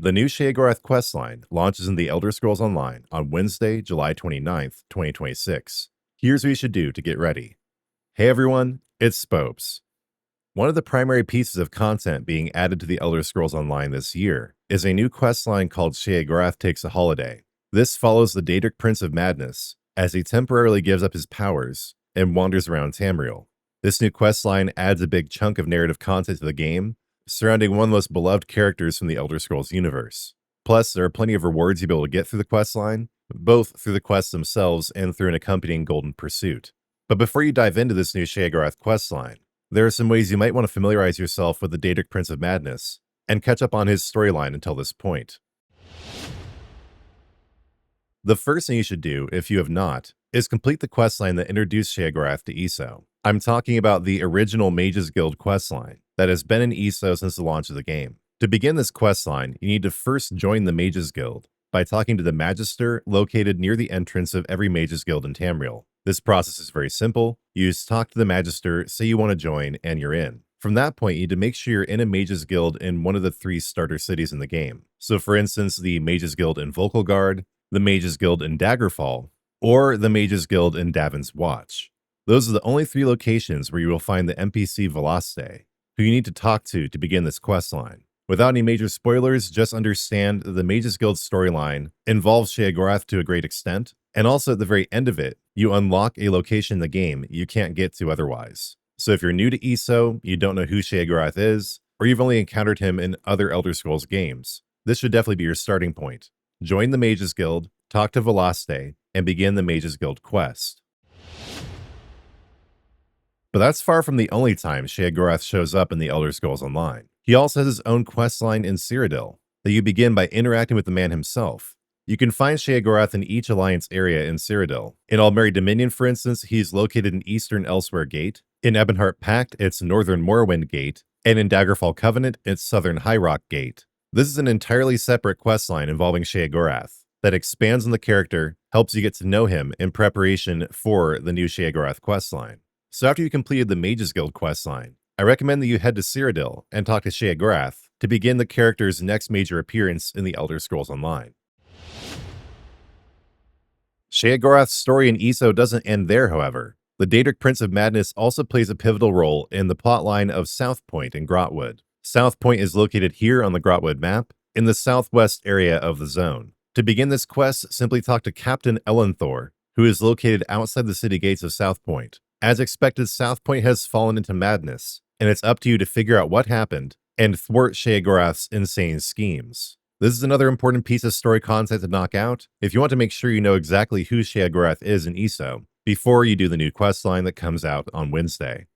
The new Sheogorath Questline launches in the Elder Scrolls Online on Wednesday, July 29th, 2026. Here's what you should do to get ready. Hey everyone, it's Spopes. One of the primary pieces of content being added to the Elder Scrolls Online this year is a new questline called Sheogorath Takes a Holiday. This follows the Daedric Prince of Madness as he temporarily gives up his powers and wanders around Tamriel. This new questline adds a big chunk of narrative content to the game, surrounding one of the most beloved characters from the Elder Scrolls universe. Plus, there are plenty of rewards you'll be able to get through the questline, both through the quests themselves and through an accompanying golden pursuit. But before you dive into this new Sheogorath questline, there are some ways you might want to familiarize yourself with the Daedric Prince of Madness and catch up on his storyline until this point. The first thing you should do, if you have not, is complete the questline that introduced Sheogorath to ESO. I'm talking about the original Mages Guild questline that has been in ESO since the launch of the game. To begin this questline, you need to first join the Mages Guild by talking to the Magister located near the entrance of every Mages Guild in Tamriel. This process is very simple. You just talk to the Magister, say you want to join, and you're in. From that point, you need to make sure you're in a Mages Guild in one of the 3 starter cities in the game. So for instance, the Mages Guild in Volkelgard, the Mages Guild in Daggerfall, or the Mages Guild in Davin's Watch. Those are the only 3 locations where you will find the NPC Velaste, who you need to talk to begin this questline. Without any major spoilers, just understand that the Mages Guild storyline involves Sheogorath to a great extent, and also at the very end of it, you unlock a location in the game you can't get to otherwise. So if you're new to ESO, you don't know who Sheogorath is, or you've only encountered him in other Elder Scrolls games, this should definitely be your starting point. Join the Mages Guild, talk to Velaste, and begin the Mages Guild quest. But that's far from the only time Sheogorath shows up in the Elder Scrolls Online. He also has his own questline in Cyrodiil that you begin by interacting with the man himself. You can find Sheogorath in each Alliance area in Cyrodiil. In Aldmeri Dominion, for instance, he's located in Eastern Elsweyr Gate. In Ebonheart Pact, it's Northern Morrowind Gate. And in Daggerfall Covenant, it's Southern High Rock Gate. This is an entirely separate questline involving Sheogorath that expands on the character, helps you get to know him in preparation for the new Sheogorath questline. So after you completed the Mages Guild questline, I recommend that you head to Cyrodiil and talk to Sheogorath to begin the character's next major appearance in the Elder Scrolls Online. Sheogorath's story in ESO doesn't end there, however. The Daedric Prince of Madness also plays a pivotal role in the plotline of Southpoint in Grahtwood. Southpoint is located here on the Grahtwood map, in the southwest area of the zone. To begin this quest, simply talk to Captain Ellenthor, who is located outside the city gates of Southpoint. As expected, Southpoint has fallen into madness, and it's up to you to figure out what happened and thwart Sheogorath's insane schemes. This is another important piece of story content to knock out if you want to make sure you know exactly who Sheogorath is in ESO before you do the new questline that comes out on Wednesday.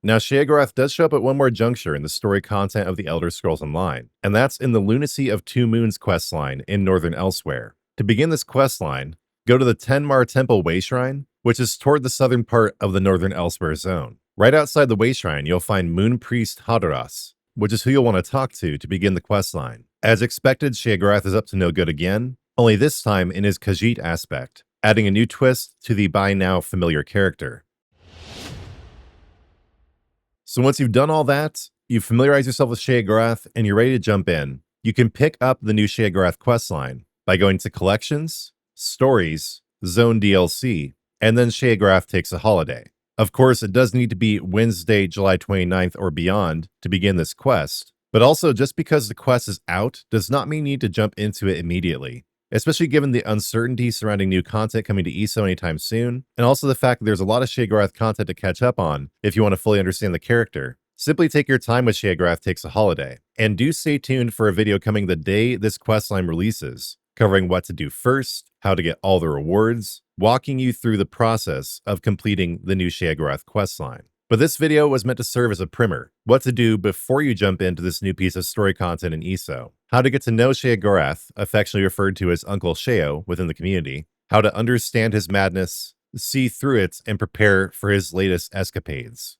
Now, Sheogorath does show up at one more juncture in the story content of the Elder Scrolls Online, and that's in the Lunacy of Two Moons questline in Northern Elsweyr. To begin this questline, go to the Tenmar Temple Wayshrine, which is toward the southern part of the Northern Elsweyr zone. Right outside the Wayshrine, you'll find Moon Priest Hadoras, which is who you'll want to talk to begin the questline. As expected, Sheogorath is up to no good again, only this time in his Khajiit aspect, adding a new twist to the by now familiar character. So once you've done all that, you've familiarized yourself with Sheogorath, and you're ready to jump in, you can pick up the new Sheogorath questline by going to Collections, Stories, Zone DLC, and then Sheogorath Takes a Holiday. Of course, it does need to be Wednesday, July 29th or beyond to begin this quest, but also just because the quest is out does not mean you need to jump into it immediately, especially given the uncertainty surrounding new content coming to ESO anytime soon, and also the fact that there's a lot of Sheogorath content to catch up on if you want to fully understand the character. Simply take your time with Sheogorath Takes a Holiday, and do stay tuned for a video coming the day this questline releases, covering what to do first, how to get all the rewards, walking you through the process of completing the new Sheogorath questline. But this video was meant to serve as a primer, what to do before you jump into this new piece of story content in ESO, how to get to know Sheogorath, affectionately referred to as Uncle Sheo within the community, how to understand his madness, see through it, and prepare for his latest escapades.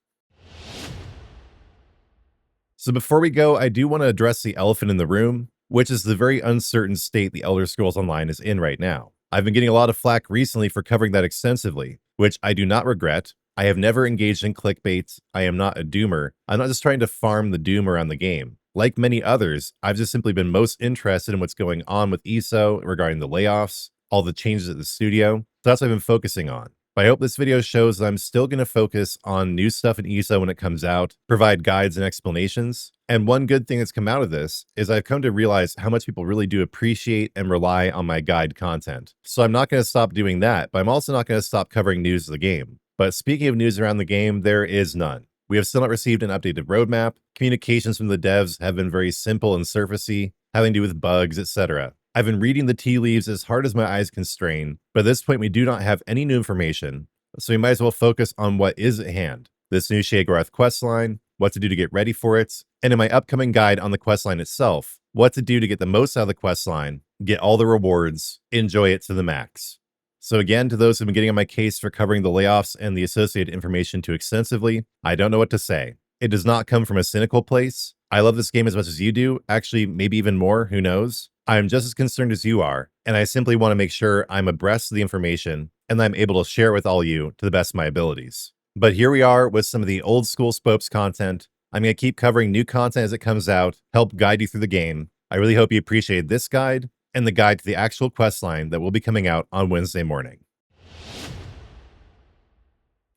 So before we go, I do want to address the elephant in the room, which is the very uncertain state the Elder Scrolls Online is in right now. I've been getting a lot of flack recently for covering that extensively, which I do not regret. I have never engaged in clickbait. I am not a doomer. I'm not just trying to farm the doom around the game. Like many others, I've just simply been most interested in what's going on with ESO regarding the layoffs, all the changes at the studio. So that's what I've been focusing on. But I hope this video shows that I'm still going to focus on new stuff in ESO when it comes out, provide guides and explanations. And one good thing that's come out of this is I've come to realize how much people really do appreciate and rely on my guide content. So I'm not going to stop doing that, but I'm also not going to stop covering news of the game. But speaking of news around the game, there is none. We have still not received an updated roadmap. Communications from the devs have been very simple and surfacey, having to do with bugs, etc. I've been reading the tea leaves as hard as my eyes can strain, but at this point we do not have any new information, so we might as well focus on what is at hand. This new Sheogorath Questline, what to do to get ready for it, and in my upcoming guide on the questline itself, what to do to get the most out of the questline, get all the rewards, enjoy it to the max. So again, to those who've been getting on my case for covering the layoffs and the associated information too extensively, I don't know what to say. It does not come from a cynical place. I love this game as much as you do, actually maybe even more, who knows? I am just as concerned as you are, and I simply want to make sure I'm abreast of the information and that I'm able to share it with all you to the best of my abilities. But here we are with some of the old school Spopes content. I'm going to keep covering new content as it comes out, help guide you through the game. I really hope you appreciate this guide and the guide to the actual questline that will be coming out on Wednesday morning.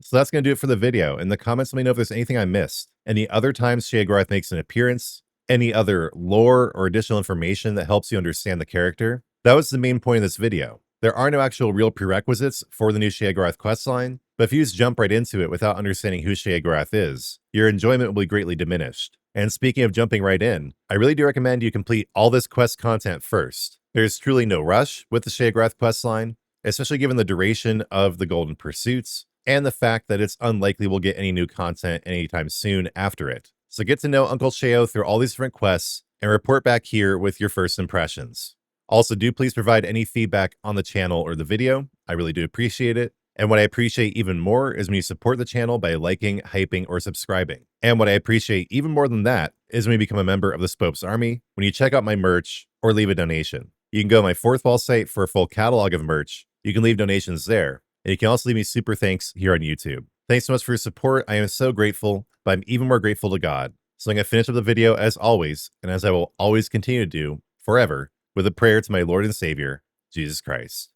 So that's going to do it for the video. In the comments, let me know if there's anything I missed, any other times Sheogorath makes an appearance, any other lore or additional information that helps you understand the character. That was the main point of this video. There are no actual real prerequisites for the new Sheogorath questline, but if you just jump right into it without understanding who Sheogorath is, your enjoyment will be greatly diminished. And speaking of jumping right in, I really do recommend you complete all this quest content first. There's truly no rush with the Sheogorath questline, especially given the duration of the Golden Pursuits, and the fact that it's unlikely we'll get any new content anytime soon after it. So get to know Uncle Sheo through all these different quests and report back here with your first impressions. Also, do please provide any feedback on the channel or the video. I really do appreciate it. And what I appreciate even more is when you support the channel by liking, hyping, or subscribing. And what I appreciate even more than that is when you become a member of the Spopes Army, when you check out my merch or leave a donation. You can go to my Fourth Wall site for a full catalog of merch. You can leave donations there. And you can also leave me super thanks here on YouTube. Thanks so much for your support. I am so grateful, but I'm even more grateful to God. So I'm going to finish up the video as always, and as I will always continue to do forever, with a prayer to my Lord and Savior, Jesus Christ.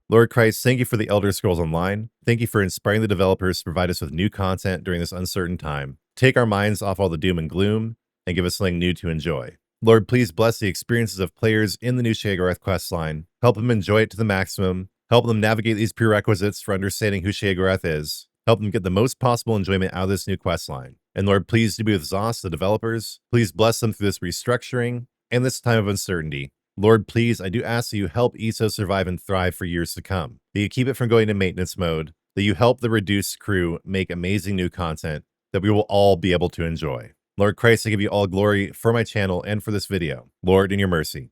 Lord Christ, thank you for the Elder Scrolls Online. Thank you for inspiring the developers to provide us with new content during this uncertain time. Take our minds off all the doom and gloom, and give us something new to enjoy. Lord, please bless the experiences of players in the new Sheogorath questline. Help them enjoy it to the maximum. Help them navigate these prerequisites for understanding who Sheogorath is. Help them get the most possible enjoyment out of this new questline. And Lord, please do be with Zos, the developers. Please bless them through this restructuring and this time of uncertainty. Lord, please, I do ask that you help ESO survive and thrive for years to come. That you keep it from going to maintenance mode. That you help the reduced crew make amazing new content that we will all be able to enjoy. Lord Christ, I give you all glory for my channel and for this video. Lord, in your mercy,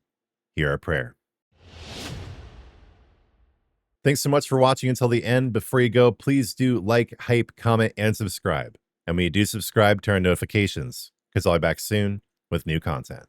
hear our prayer. Thanks so much for watching until the end. Before you go, please do like, hype, comment, and subscribe. And when you do subscribe, turn on notifications, because I'll be back soon with new content.